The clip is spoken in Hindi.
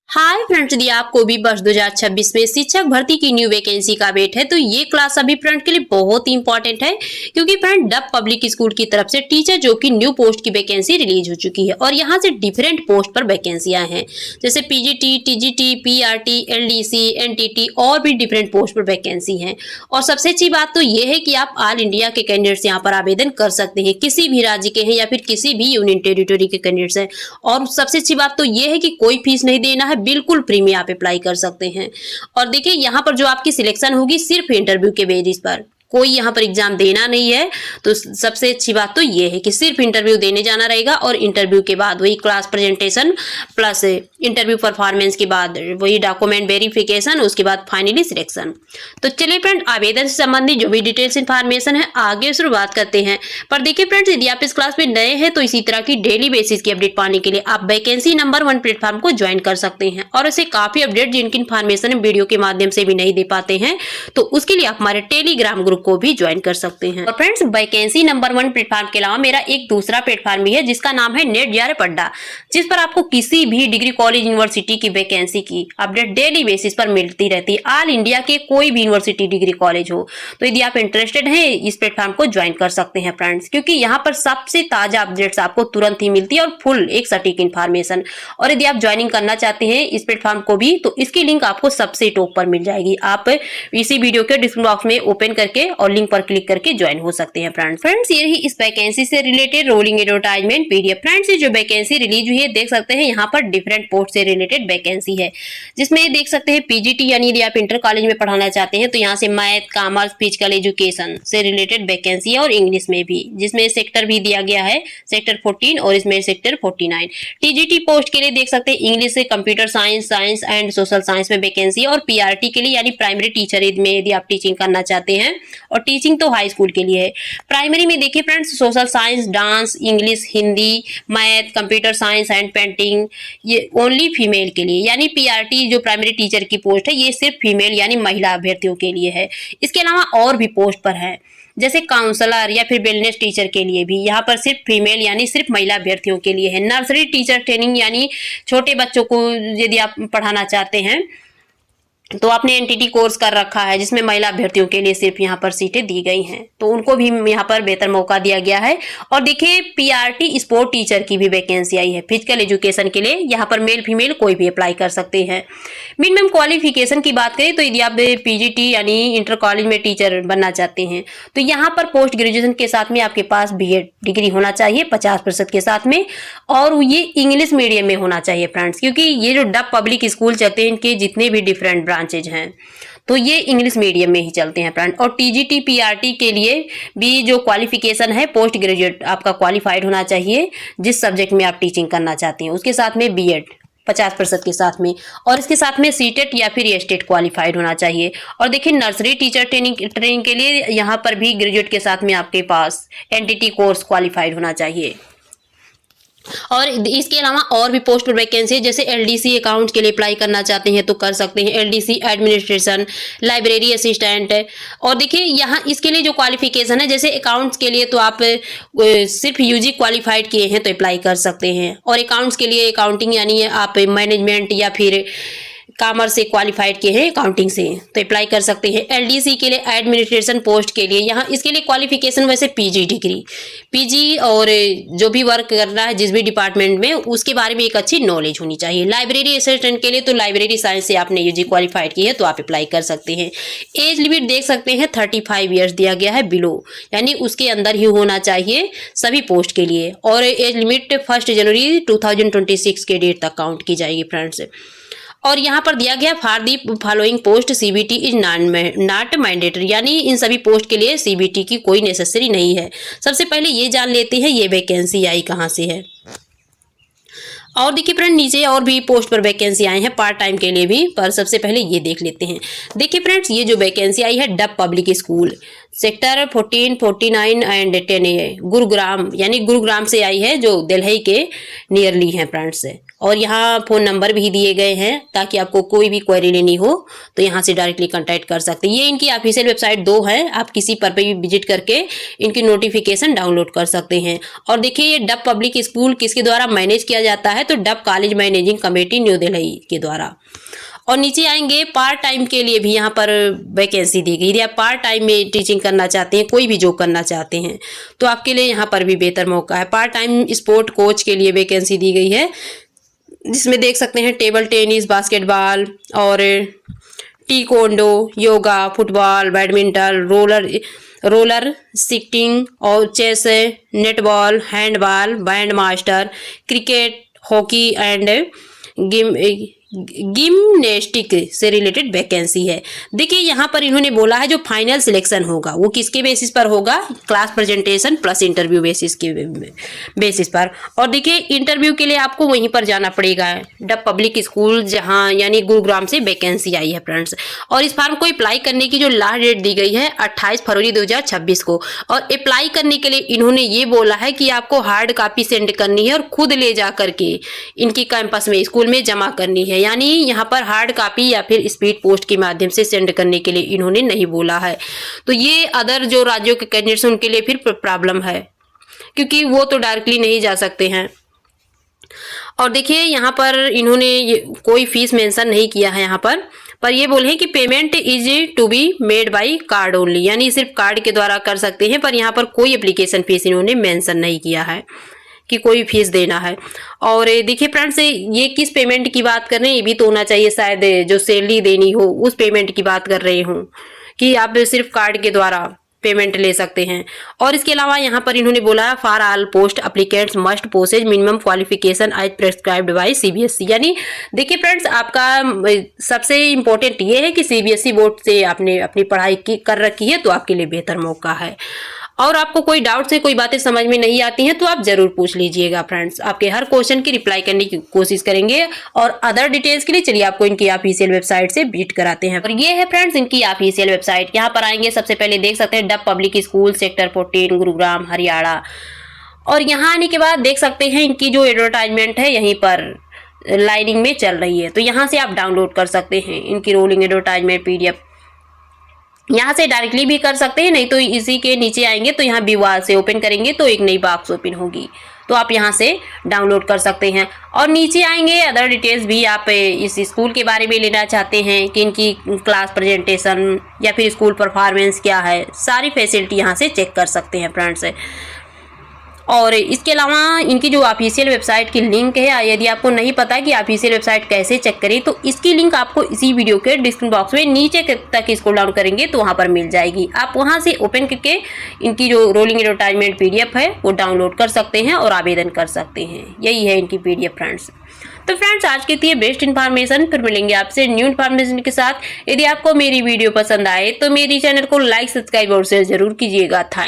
हाय फ्रेंड्स, यदि आपको भी वर्ष 2026 में शिक्षक भर्ती की न्यू वैकेंसी का वेट है तो ये क्लास अभी फ्रेंड के लिए बहुत ही इंपॉर्टेंट है। क्योंकि फ्रेंड डब पब्लिक स्कूल की तरफ से टीचर जो कि न्यू पोस्ट की वैकेंसी रिलीज हो चुकी है और यहाँ से डिफरेंट पोस्ट पर वैकेंसियां हैं, जैसे PGT, TGT, PRT, LDC, NTT और भी डिफरेंट पोस्ट पर वैकेंसी है। और सबसे अच्छी बात तो ये है कि आप ऑल इंडिया के कैंडिडेट्स यहाँ पर आवेदन कर सकते हैं, किसी भी राज्य के हैं या फिर किसी भी यूनियन टेरिटरी के कैंडिडेट्स हैं। और सबसे अच्छी बात तो ये है कि कोई फीस नहीं देना है, बिल्कुल फ्री में आप अप्लाई कर सकते हैं। और देखिए यहाँ पर जो आपकी सिलेक्शन होगी सिर्फ इंटरव्यू के बेसिस पर, कोई यहाँ पर एग्जाम देना नहीं है। तो सबसे अच्छी बात तो ये है कि सिर्फ इंटरव्यू देने जाना रहेगा और इंटरव्यू के बाद वही class presentation plus interview performance के बाद वही डॉक्यूमेंट वेरिफिकेशन, उसके बाद फाइनली सिलेक्शन। तो चलिए फ्रेंड, आवेदन से संबंधित जो भी डिटेल्स इन्फॉर्मेशन है आगे शुरुआत करते हैं। पर देखिए फ्रेंड्स, यदि आप इस क्लास में नए हैं तो इसी तरह की डेली बेसिस की अपडेट पाने के लिए आप वैकेंसी नंबर 1 प्लेटफॉर्म को ज्वाइन कर सकते हैं। और ऐसे काफी अपडेट जिनकी इन्फॉर्मेशन वीडियो के माध्यम से भी नहीं दे पाते हैं तो उसके लिए आप हमारे टेलीग्राम ग्रुप को भी ज्वाइन कर सकते हैं। और फ्रेंड्स, वैकेंसी नंबर 1 प्लेटफॉर्म के अलावा मेरा एक दूसरा प्लेटफॉर्म भी है जिसका नाम है नेट जेआरएफ अड्डा, जिस पर आपको किसी भी डिग्री कॉलेज यूनिवर्सिटी की वैकेंसी की अपडेट डेली बेसिस पर मिलती रहती है। ऑल इंडिया के कोई भी यूनिवर्सिटी डिग्री कॉलेज हो तो यदि आप इंटरेस्टेड हैं इस प्लेटफॉर्म को ज्वाइन कर सकते हैं फ्रेंड्स, क्योंकि यहाँ पर सबसे ताजा अपडेट्स आपको तुरंत ही मिलती है और फुल एक सटीक इन्फॉर्मेशन। और यदि आप ज्वाइनिंग करना चाहते हैं इस प्लेटफॉर्म को भी तो इसकी लिंक आपको सबसे टॉप पर मिल जाएगी। आप इसी वीडियो के डिस्क्रिप्शन बॉक्स में ओपन करके और लिंक पर क्लिक करके ज्वाइन हो सकते हैं फ्रेंड्स। ये रही इस वैकेंसी से related rolling advertisement PDF. Friends, ये जो वैकेंसी रिलीज हुई है देख सकते हैं यहाँ पर डिफरेंट पोस्ट से रिलेटेड वैकेंसी है, जिसमें देख सकते हैं पीजीटी यानी यदि आप इंटर कॉलेज में पढ़ाना चाहते हैं तो यहाँ से मैथ, कॉमर्स, फिजिकल एजुकेशन से रिलेटेड वैकेंसी है और इंग्लिश में भी, जिसमें सेक्टर भी दिया गया है सेक्टर 14 और इसमें सेक्टर 49। टीजीटी पोस्ट के लिए देख सकते हैं इंग्लिश से computer science, science and social science में वैकेंसी है। और पीआरटी के लिए यानी प्राइमरी टीचर में यदि आप टीचिंग करना चाहते हैं, और टीचिंग तो हाई स्कूल के लिए है। प्राइमरी में देखिए friends, social science, dance, English, Hindi, math, computer science and painting, ये ओनली फीमेल के लिए, यानी पीआरटी जो प्राइमरी टीचर की पोस्ट है ये सिर्फ फीमेल यानी महिला अभ्यर्थियों के लिए है। इसके अलावा और भी पोस्ट पर है, जैसे काउंसलर या फिर वेलनेस टीचर के लिए भी यहाँ पर सिर्फ फीमेल यानी सिर्फ महिला अभ्यर्थियों के लिए है। नर्सरी टीचर ट्रेनिंग यानी छोटे बच्चों को यदि आप पढ़ाना चाहते हैं तो आपने एनटीटी कोर्स कर रखा है जिसमें महिला अभ्यर्थियों के लिए सिर्फ यहाँ पर सीटें दी गई हैं तो उनको भी यहाँ पर बेहतर मौका दिया गया है। और देखिए पीआरटी स्पोर्ट टीचर की भी वैकेंसी आई है फिजिकल एजुकेशन के लिए, यहाँ पर मेल फीमेल कोई भी अप्लाई कर सकते हैं। मिनिमम क्वालिफिकेशन की बात करें तो यदि आप पीजीटी यानी इंटर कॉलेज में टीचर बनना चाहते हैं तो यहाँ पर पोस्ट ग्रेजुएशन के साथ में आपके पास बीएड डिग्री होना चाहिए 50% के साथ में, और ये इंग्लिश मीडियम में होना चाहिए फ्रेंड्स, क्योंकि ये जो डब पब्लिक स्कूल चलते हैं इनके जितने भी डिफरेंट ब्रांचेज हैं तो ये इंग्लिश मीडियम में ही चलते हैं फ्रेंड। और टीजीटी पीआरटी के लिए भी जो क्वालिफिकेशन है पोस्ट ग्रेजुएट आपका क्वालिफाइड होना चाहिए जिस सब्जेक्ट में आप टीचिंग करना चाहते हैं, उसके साथ में बीएड 50% के साथ में, और इसके साथ में सीटेट या फिर एस्टेट क्वालिफाइड होना चाहिए। और देखिए नर्सरी टीचर ट्रेनिंग के लिए यहाँ पर भी ग्रेजुएट के साथ में आपके पास एनटीटी कोर्स क्वालिफाइड होना चाहिए। और इसके अलावा और भी पोस्ट पर वैकेंसी है, जैसे एलडीसी अकाउंट के लिए अप्लाई करना चाहते हैं तो कर सकते हैं, एलडीसी एडमिनिस्ट्रेशन, लाइब्रेरी असिस्टेंट। और देखिए यहाँ इसके लिए जो क्वालिफिकेशन है, जैसे अकाउंट्स के लिए तो आप सिर्फ यूजी क्वालिफाइड किए हैं तो अप्लाई कर सकते हैं, और अकाउंट्स के लिए अकाउंटिंग यानी आप मैनेजमेंट या फिर कॉमर्स से क्वालिफाइड किए हैं अकाउंटिंग से तो अप्लाई कर सकते हैं। एलडीसी के लिए एडमिनिस्ट्रेशन पोस्ट के लिए यहाँ इसके लिए क्वालिफिकेशन वैसे पीजी डिग्री, पीजी और जो भी वर्क करना है जिस भी डिपार्टमेंट में उसके बारे में एक अच्छी नॉलेज होनी चाहिए। लाइब्रेरी असिस्टेंट के लिए तो लाइब्रेरी साइंस से आपने यूजी क्वालिफाइड की है तो आप अप्लाई कर सकते हैं। एज लिमिट देख सकते हैं 35 ईयर्स दिया गया है बिलो, यानी उसके अंदर ही होना चाहिए सभी पोस्ट के लिए। और एज लिमिट 1 जनवरी 2026 के डेट तक काउंट की जाएगी फ्रेंड्स। और यहाँ पर दिया गया for the following post CBT is not mandatory, यानी इन सभी पोस्ट के लिए सीबीटी की कोई नेसेसरी नहीं है। सबसे पहले ये जान लेते हैं ये वैकेंसी आई कहाँ से है। और देखिए फ्रेंड नीचे और भी पोस्ट पर वैकेंसी आई है पार्ट टाइम के लिए भी, पर सबसे पहले ये देख लेते हैं। देखिए फ्रेंड्स, ये जो वैकेंसी आई है dub public school sector 14, 49 and 10 Gurugram, यानी गुरुग्राम से आई है जो दिल्ली के नियरली है फ्रेंड्स। और यहाँ फ़ोन नंबर भी दिए गए हैं ताकि आपको कोई भी क्वेरी लेनी हो तो यहाँ से डायरेक्टली कांटेक्ट कर सकते हैं। ये इनकी ऑफिशियल वेबसाइट 2 है, आप किसी पर भी विजिट करके इनकी नोटिफिकेशन डाउनलोड कर सकते हैं। और देखिए ये डब पब्लिक स्कूल किसके द्वारा मैनेज किया जाता है, तो dub college managing committee new Delhi के द्वारा। और नीचे आएंगे पार्ट टाइम के लिए भी यहाँ पर वैकेंसी दी गई। यदि आप पार्ट टाइम में टीचिंग करना चाहते हैं, कोई भी जॉब करना चाहते हैं तो आपके लिए यहाँ पर भी बेहतर मौका है। पार्ट टाइम स्पोर्ट कोच के लिए वैकेंसी दी गई है, जिसमें देख सकते हैं टेबल टेनिस, बास्केटबॉल और taekwondo, yoga, football, badminton, roller skating और chess, netball, handball, band master, cricket, hockey and gymnastic से रिलेटेड वैकेंसी है। देखिए यहाँ पर इन्होंने बोला है जो फाइनल सिलेक्शन होगा वो किसके बेसिस पर होगा, class presentation plus interview basis पर। और देखिए इंटरव्यू के लिए आपको वहीं पर जाना पड़ेगा, डब पब्लिक स्कूल जहाँ यानी गुरुग्राम से वैकेंसी आई है फ्रेंड्स। और इस फॉर्म को अप्लाई करने की जो लास्ट डेट दी गई है 28 फरवरी 2026 को। और अप्लाई करने के लिए इन्होंने ये बोला है कि आपको हार्ड कॉपी सेंड करनी है और खुद ले जा करके इनकी कैंपस में स्कूल में जमा करनी है, यानी यहाँ पर हार्ड कॉपी या फिर स्पीड पोस्ट के माध्यम से सेंड करने के लिए इन्होंने नहीं बोला है। तो ये अदर जो राज्यों के कैंडिडेट्स उनके लिए फिर प्रॉब्लम है, क्योंकि वो तो डायरेक्टली नहीं जा सकते हैं। और देखिए यहाँ पर इन्होंने कोई फीस मेंशन नहीं किया है यहाँ पर ये बोले हैं कि payment is to be made by card only, यानी सिर्फ कार्ड के द्वारा कर सकते हैं। पर यहाँ पर कोई एप्लीकेशन फीस इन्होंने मेंशन नहीं किया है कि कोई फीस देना है। और देखिए फ्रेंड्स ये किस पेमेंट की बात कर रहे हैं, ये भी तो होना चाहिए शायद जो सैलरी देनी हो उस पेमेंट की बात कर रहे हूँ कि आप सिर्फ कार्ड के द्वारा पेमेंट ले सकते हैं। और इसके अलावा यहाँ पर इन्होंने बोला for all post applicants must possess minimum qualification as prescribed by CBSE. यानी देखिए फ्रेंड्स आपका सबसे इम्पोर्टेंट ये है कि सीबीएसई बोर्ड से आपने अपनी पढ़ाई कर रखी है तो आपके लिए बेहतर मौका है। और आपको कोई डाउट से कोई बातें समझ में नहीं आती हैं तो आप जरूर पूछ लीजिएगा फ्रेंड्स, आपके हर क्वेश्चन की रिप्लाई करने की कोशिश करेंगे। और अदर डिटेल्स के लिए चलिए आपको इनकी ऑफिशियल वेबसाइट से विजिट कराते हैं। और ये है फ्रेंड्स इनकी ऑफिशियल वेबसाइट। यहाँ पर आएंगे सबसे पहले देख सकते हैं dub public school sector 14 Gurugram Haryana. और यहाँ आने के बाद देख सकते हैं इनकी जो एडवर्टाइजमेंट है यहीं पर लाइनिंग में चल रही है, तो यहाँ से आप डाउनलोड कर सकते हैं इनकी रोलिंग एडवर्टाइजमेंट PDF। यहाँ से डायरेक्टली भी कर सकते हैं, नहीं तो इसी के नीचे आएंगे तो यहाँ विवाद से ओपन करेंगे तो एक नई बॉक्स ओपन होगी, तो आप यहाँ से डाउनलोड कर सकते हैं। और नीचे आएंगे अदर डिटेल्स भी आप इस स्कूल के बारे में लेना चाहते हैं कि इनकी क्लास प्रेजेंटेशन या फिर स्कूल परफॉर्मेंस क्या है, सारी फैसिलिटी यहाँ से चेक कर सकते हैं फ्रेंड्स। और इसके अलावा इनकी जो ऑफिशियल वेबसाइट की लिंक है, यदि आपको नहीं पता कि ऑफिशियल वेबसाइट कैसे चेक करें तो इसकी लिंक आपको इसी वीडियो के डिस्क्रिप्शन बॉक्स में नीचे तक स्क्रॉल डाउन करेंगे तो वहाँ पर मिल जाएगी। आप वहाँ से ओपन करके इनकी जो रोलिंग एडवर्टाइजमेंट PDF है वो डाउनलोड कर सकते हैं और आवेदन कर सकते हैं। यही है इनकी PDF फ्रेंड्स। तो फ्रेंड्स आज के लिए बेस्ट इन्फॉर्मेशन, फिर मिलेंगे आपसे न्यू इन्फॉर्मेशन के साथ। यदि आपको मेरी वीडियो पसंद आए तो मेरी चैनल को लाइक, सब्सक्राइब और शेयर जरूर कीजिएगा। थैंक्स।